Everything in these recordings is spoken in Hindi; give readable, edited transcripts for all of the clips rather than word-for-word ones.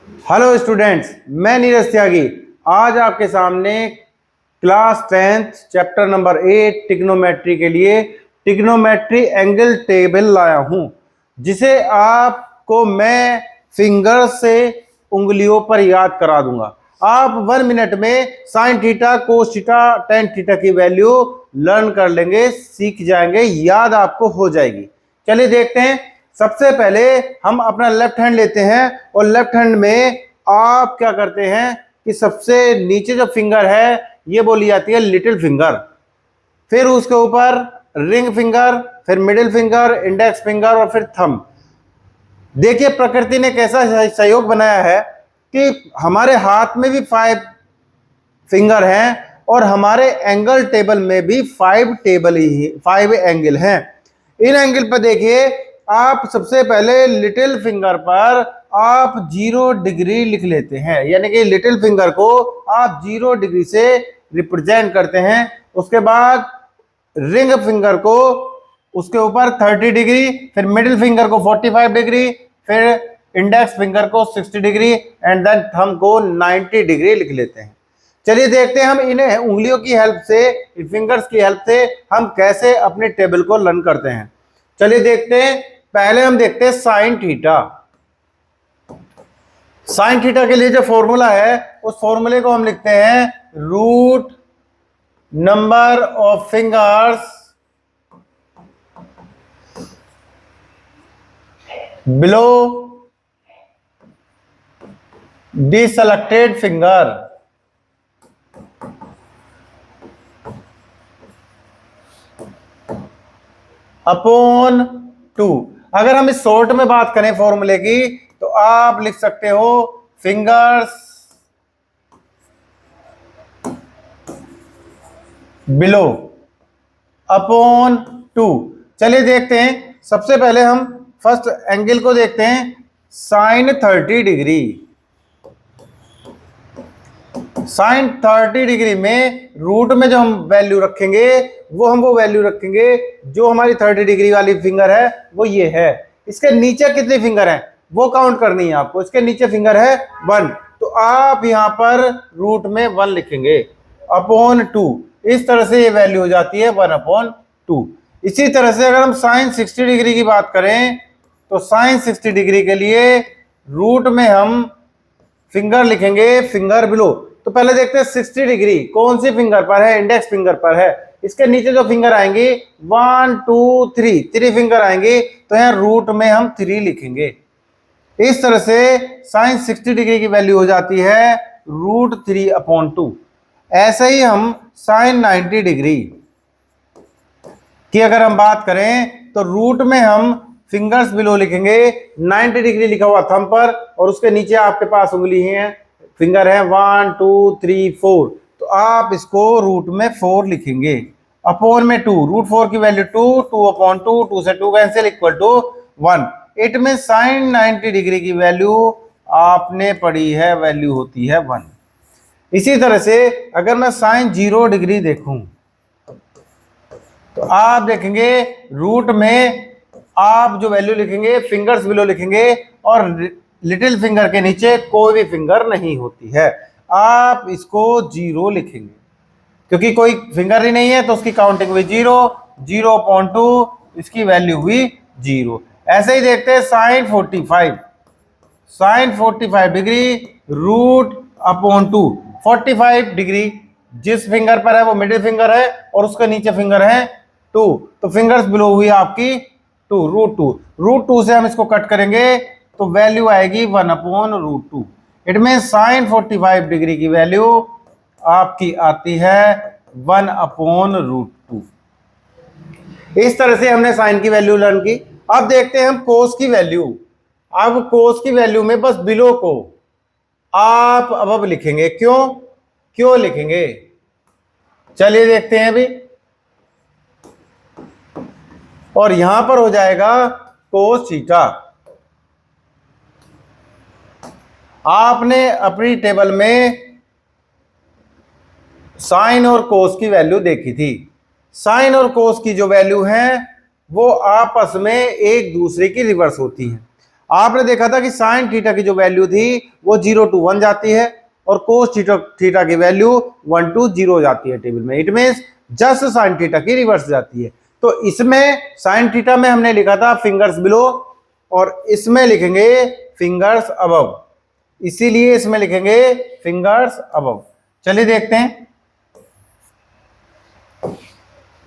हेलो स्टूडेंट्स, मैं नीरज त्यागी आज आपके सामने class 10th chapter number 8 trigonometry के लिए टिग्नोमेट्री एंगल टेबल लाया हूं, जिसे आपको मैं फिंगर से उंगलियों पर याद करा दूंगा। आप 1 मिनट में sine theta, cos theta, tan theta की वैल्यू लर्न कर लेंगे, सीख जाएंगे, याद आपको हो जाएगी। चलिए देखते हैं। सबसे पहले हम अपना लेफ्ट हैंड लेते हैं और लेफ्ट हैंड में आप क्या करते हैं कि सबसे नीचे जो फिंगर है ये बोली जाती है लिटिल फिंगर, फिर उसके ऊपर रिंग फिंगर, फिर मिडिल फिंगर, इंडेक्स फिंगर और फिर थंब। देखिए प्रकृति ने कैसा सहयोग बनाया है कि हमारे हाथ में भी 5 फिंगर हैं और हमारे एंगल टेबल में भी 5 एंगल हैं। इन एंगल पर देखिए, आप सबसे पहले लिटिल फिंगर पर आप 0 डिग्री लिख लेते हैं, यानी कि लिटिल फिंगर को आप 0 डिग्री से रिप्रेजेंट करते हैं। उसके बाद रिंग फिंगर को उसके ऊपर 30 डिग्री, फिर मिडिल फिंगर को 45 डिग्री, फिर इंडेक्स फिंगर को 60 डिग्री एंड देन थंब को 90 डिग्री लिख लेते हैं। चलिए देखते हैं हम इन्हें उंगलियों की हेल्प से, फिंगर्स की हेल्प से हम कैसे अपने टेबल को लर्न करते हैं। चलिए देखते हैं। पहले हम देखते हैं साइन थीटा। साइन थीटा के लिए जो फॉर्मूला है उस फॉर्मूले को हम लिखते हैं root number of fingers below the selected finger upon 2। अगर हम इस शॉर्ट में बात करें फॉर्मूले की तो आप लिख सकते हो फिंगर्स बिलो अपॉन 2। चलिए देखते हैं। सबसे पहले हम फर्स्ट एंगल को देखते हैं, साइन 30 डिग्री। साइन 30 डिग्री में रूट में जो हम वैल्यू रखेंगे वो वैल्यू रखेंगे जो हमारी 30 डिग्री वाली फिंगर है वो ये है। इसके नीचे कितने फिंगर हैं वो काउंट करनी है आपको। इसके नीचे फिंगर है 1, तो आप यहां पर रूट में 1 लिखेंगे अपॉन 2। इस तरह से ये वैल्यू हो जाती है 1/2। इसी तरह से अगर हम साइन 60 डिग्री की बात करें तो साइन 60 डिग्री के लिए रूट में हम फिंगर लिखेंगे फिंगर बिलो। तो पहले देखते हैं 60 डिग्री कौन सी फिंगर पर है, इंडेक्स फिंगर पर है। इसके नीचे जो फिंगर आएंगे 1 2 3 फिंगर आएंगे, तो यहाँ रूट में हम 3 लिखेंगे। इस तरह से साइन 60 डिग्री की वैल्यू हो जाती है √3/2। ऐसे ही हम साइन 90 डिग्री की अगर हम बात करें तो रूट में हम फिंगर्स बिलो लिखेंगे 90 डिग्री लिखा हुआ थंब पर, और उसके नीचे आपके पास उंगली है, फिंगर है 1 2 3 4, तो आप इसको रूट में 4 लिखेंगे अपॉन में 2। √4 की वैल्यू 2/2, 2 से 2 कैंसिल इक्वल टू 1। इट में साइन 90 डिग्री की वैल्यू आपने पढ़ी है, वैल्यू होती है 1। इसी तरह से अगर मैं साइन 0 डिग्री देखूं तो आप देखेंगे रूट में आप जो वैल्यू लिखेंगे फिंगर्स बिलो लिखेंगे और लिटिल फिंगर के नीचे कोई भी फिंगर नहीं होती है, आप इसको 0 लिखेंगे क्योंकि कोई फिंगर ही नहीं है तो उसकी काउंटिंग हुई 0/2, इसकी वैल्यू हुई 0। ऐसे ही देखते हैं साइन 45 डिग्री √2। 45 डिग्री जिस फिंगर पर है वो मिडिल फिंगर है और उसके नीचे फिंगर है 2, तो फिंगर्स बिलो हुई आपकी 2 √2 से हम इसको कट करेंगे तो वैल्यू आएगी 1/√2। इट में साइन 45 डिग्री की वैल्यू आपकी आती है 1/√2। इस तरह से हमने साइन की वैल्यू लर्न की। अब देखते हैं हम कोस की वैल्यू। अब कोस की वैल्यू में बस बिलो को आप अब लिखेंगे। क्यों लिखेंगे, चलिए देखते हैं अभी। और यहां पर हो जाएगा कोस थीटा। आपने अपनी टेबल में साइन और कोस की वैल्यू देखी थी। साइन और कोस की जो वैल्यू है वो आपस में एक दूसरे की रिवर्स होती हैं। आपने देखा था कि साइन थीटा की जो वैल्यू थी वो 0 to 1 जाती है और कोस थीटा की वैल्यू 1 to 0 जाती है टेबल में। It means just sine theta की रिवर्स जाती है। तो इसमें साइन थीटा में हमने लिखा था फिंगर्स बिलो और इसमें लिखेंगे फिंगर्स अबव, इसीलिए इसमें लिखेंगे फिंगर्स अबव। चलिए देखते हैं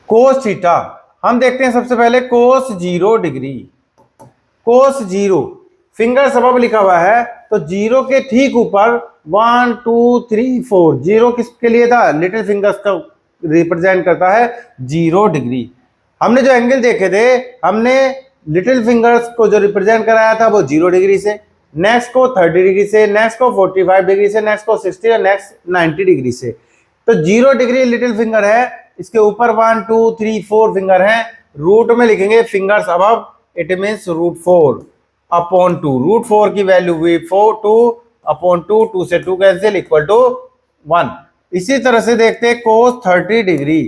कोस थीटा। हम देखते हैं सबसे पहले कोस 0 डिग्री। कोस 0 फिंगर्स अबव लिखा हुआ है तो 0 के ठीक ऊपर 1 2 3 4, 0 किसके लिए था? लिटिल फिंगर्स का रिप्रेजेंट करता है 0 डिग्री। हमने जो एंगल देखे थे, हमने लिटिल फिंगर्स को जो रिप्रेजेंट कराया था वो 0 डिग्री से, नेक्स्ट को 30 डिग्री से, नेक्स्ट को 45 डिग्री से, नेक्स्ट को 60 और नेक्स्ट 90 डिग्री से। तो 0 डिग्री लिटिल फिंगर है, इसके ऊपर 1 2 3 4 फिंगर हैं। रूट में लिखेंगे fingers above, it means √4 upon 2। √4 की वैल्यू हुई 2 अपॉन 2, 2 से 2 कैंसिल इक्वल टू 1। इसी तरह से देखते हैं कोस 30 डिग्री।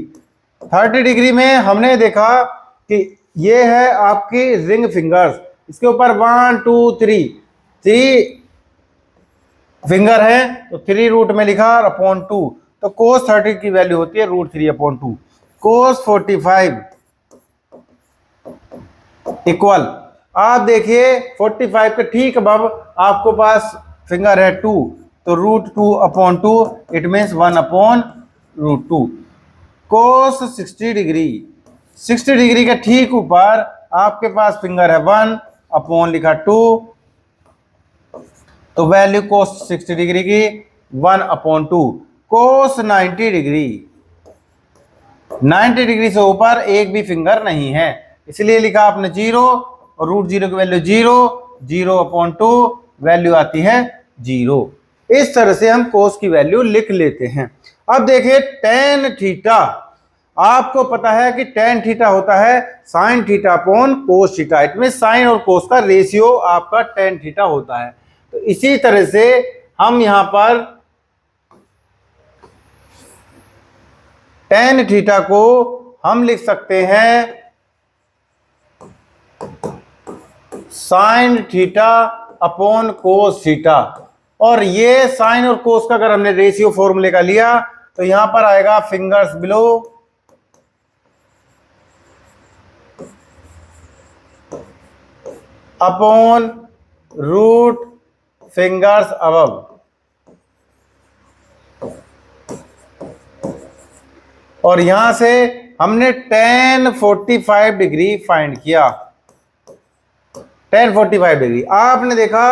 30 डिग्री में हमने देखा कि ये है आपकी रिंग फिंगर्स, इसके ऊपर 1 2 3 फिंगर है तो 3 रूट में लिखा और अपॉन 2, तो कोस 30 की वैल्यू होती है √3 अपॉन 2। कोस 45 इक्वल, आप देखिए 45 के ठीक अबव आपको पास फिंगर है 2, तो √2 upon 2, it means 1 upon √2। Cos 60 degree, 60 degree के ठीक ऊपर आपके पास फिंगर है 1 अपॉन लिखा 2, तो वैल्यू कोस 60 डिग्री की 1 अपॉन 2। कोस 90 डिग्री, 90 डिग्री से ऊपर एक भी फिंगर नहीं है, इसलिए लिखा आपने 0 और √0 की वैल्यू 0, 0 अपॉन 2 वैल्यू आती है 0। इस तरह से हम कोस की वैल्यू लिख लेते हैं। अब देखिए tan थीटा, आपको पता है कि tan थीटा होता है sin theta upon cos theta, it mean sine और कोस का रेशियो आपका tan थीटा होता है। तो इसी तरह से हम यहां पर tan थीटा को हम लिख सकते हैं sine theta upon cos theta, और ये साइन और कोस का अगर हमने रेशियो फॉर्मूले का लिया तो यहां पर आएगा fingers below upon root fingers above. और यहां से हमने tan 45 डिग्री फाइंड किया। tan 45 डिग्री आपने देखा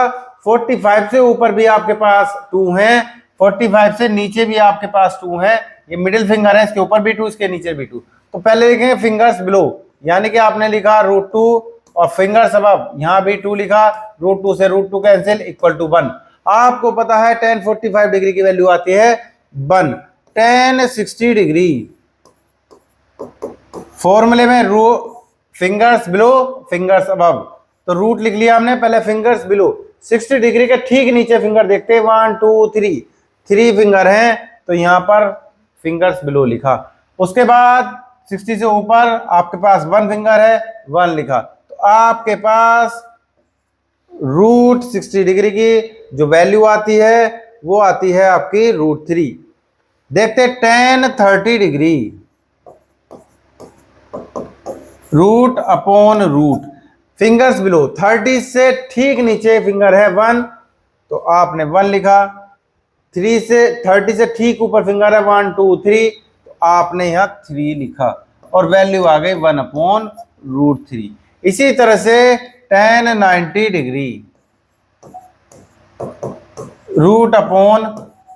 45 से ऊपर भी आपके पास 2 हैं, 45 से नीचे भी आपके पास 2 हैं। ये मिडिल फिंगर है, इसके ऊपर भी 2, इसके नीचे भी 2। तो पहले लिखेंगे फिंगर्स बिलो, यानी कि आपने लिखा √2 और फिंगर्स अबव यहां भी 2 लिखा, √2 से √2 कैंसिल इक्वल टू 1। आपको पता है tan 45 डिग्री की वैल्यू आती है 1। tan 60 डिग्री फॉर्मूले में फिंगर्स बिलो फिंगर्स अबव, तो रूट लिख लिया हमने, पहले फिंगर्स बिलो 60 डिग्री के ठीक नीचे फिंगर देखते हैं 1 2 3 फिंगर हैं, तो यहां पर फिंगर्स बिलो लिखा। उसके बाद 60 से ऊपर आपके पास 1 फिंगर है, 1 लिखा, तो आपके पास √60 डिग्री की जो वैल्यू आती है वो आती है आपकी √3। देखते tan 30 degree, root upon root fingers below 30 से ठीक नीचे फिंगर है 1, तो आपने 1 लिखा। 30 से ठीक ऊपर फिंगर है 1 2 3, तो आपने यहाँ 3 लिखा और वैल्यू आ गई 1 अपॉन √3। इसी तरह से tan 90 degree, root upon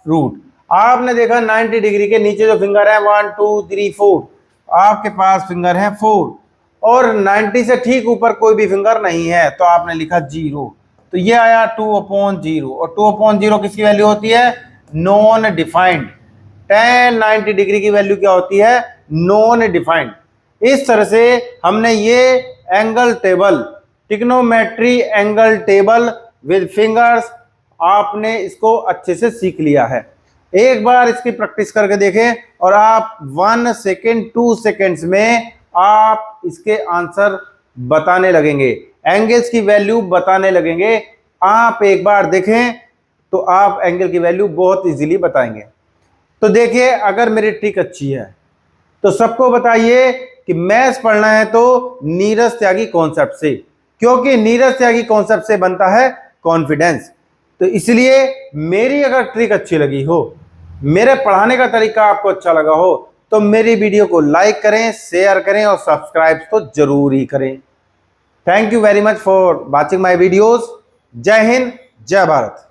root, आपने देखा 90 डिग्री के नीचे जो फिंगर है 1 2 3 4, आपके पास फिंगर है 4 और 90 से ठीक ऊपर कोई भी फिंगर नहीं है, तो आपने लिखा 0, तो ये आया 2 अपॉन 0। और 2 अपॉन 0 किसकी वैल्यू होती है? Non defined. tan 90 डिग्री की वैल्यू क्या होती है? Non defined. इस तरह से हमने ये angle table, trigonometry angle table with fingers, आपने इसको अच्छे से सीख लिया है। एक बार इसकी प्रैक्टिस करके देखें और आप 1 सेकेंड 2 सेकेंड्स में आप इसके आंसर बताने लगेंगे। एंगल्स की वैल्यू बताने लगेंगे। आप एक बार देखें तो आप एंगल की वैल्यू बहुत इजीली बताएंगे। तो देखिए, अगर मेरी ट्रिक अच्छी है तो सबको बताइए कि मैथ्स पढ़ना है तो नीरज त्यागी कॉन्सेप्ट से, क्योंकि नीरज त्यागी कॉन्सेप्ट से बनता है कॉन्फिडेंस। तो इसलिए मेरी अगर ट्रिक अच्छी लगी हो, मेरे पढ़ाने का तरीका आपको अच्छा लगा हो, तो मेरी वीडियो को लाइक करें, शेयर करें और सब्सक्राइब तो जरूर ही करें। Thank you very much for watching my videos. जय हिंद, जय भारत।